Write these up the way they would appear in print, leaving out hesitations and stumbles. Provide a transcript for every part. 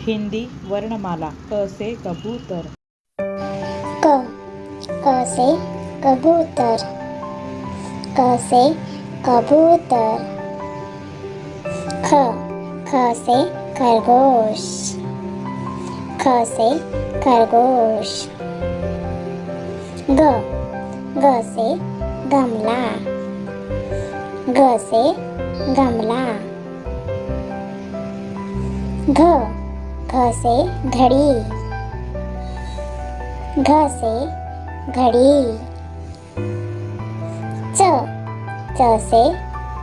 हिंदी वर्णमाला क से कबूतर। क से कबूतर। क से कबूतर। ख से खरगोश। ख से खरगोश। ग से गमला। ग से गमला। घ से घड़ी। घ से घड़ी। च से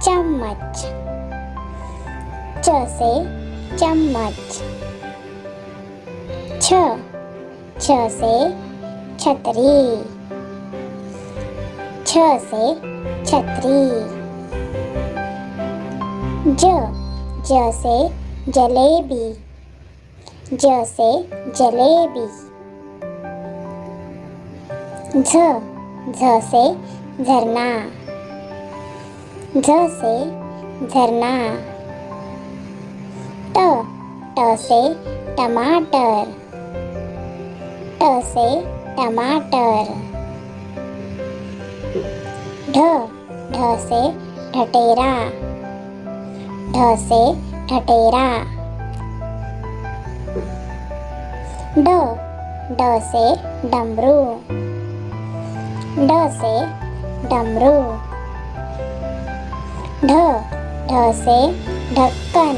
चम्मच। च से चम्मच। छ से छतरी। छ से छतरी। ज से जलेबी। ज से जलेबी। झ से झरना। झ से झरना। ट से टमाटर। ट से टमाटर। ढ से ढटेरा। ढ से ढटेरा। ड से डमरू। ड से डमरू। ढ से ढक्कन।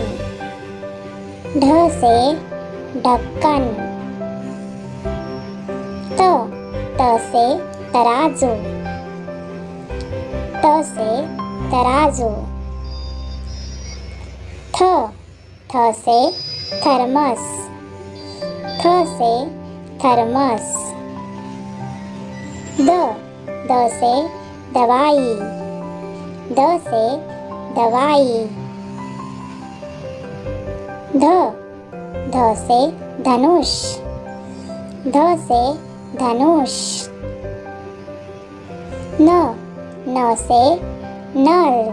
ढ से ढक्कन। त से तराजू। त से तराजू। थ से थर्मस। थ से थर्मस। द से दवाई। द से दवाई। ध से धनुष। ध से धनुष। न से नल।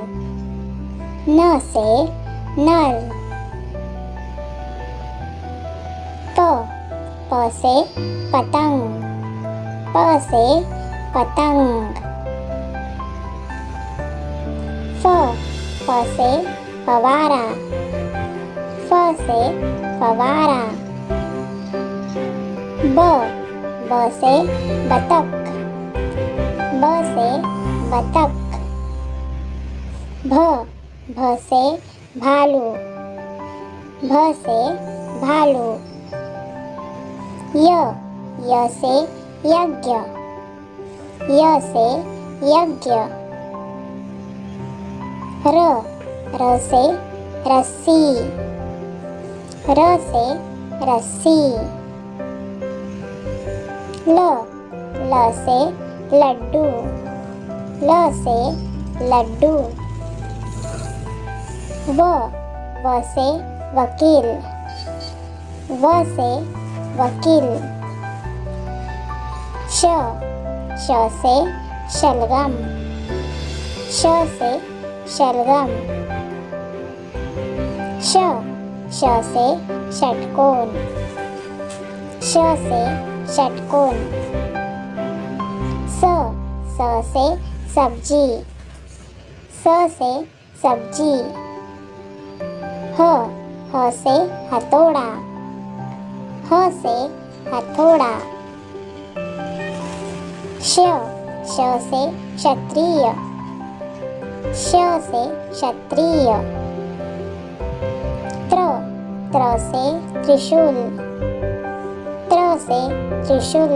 न से नल। प से पतंग। प से पतंग। फ से फवारा। फ से फवारा। ब से बतख। ब से बतख। भ से भालू। भ से भालू। य से यज्ञ। य से यज्ञ। र से रस्सी। र से रस्सी। ल से लड्डू। ल से लड्डू। व से वकील। व से वकील। श से शलगम। श से शलगम। श से षटकोण। श से षटकोण। स से सब्जी। स से सब्जी। ह से हथौड़ा। ह से हथौड़ा। श से क्षत्रिय। श से क्षत्रिय। त्र से त्रिशूल। त्र से त्रिशूल।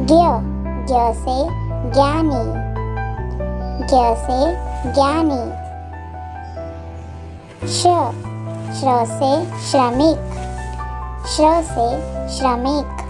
ज्ञ से ज्ञानी। ज्ञ से ज्ञानी। श्र से श्रमिक। श्र से श्रमिक।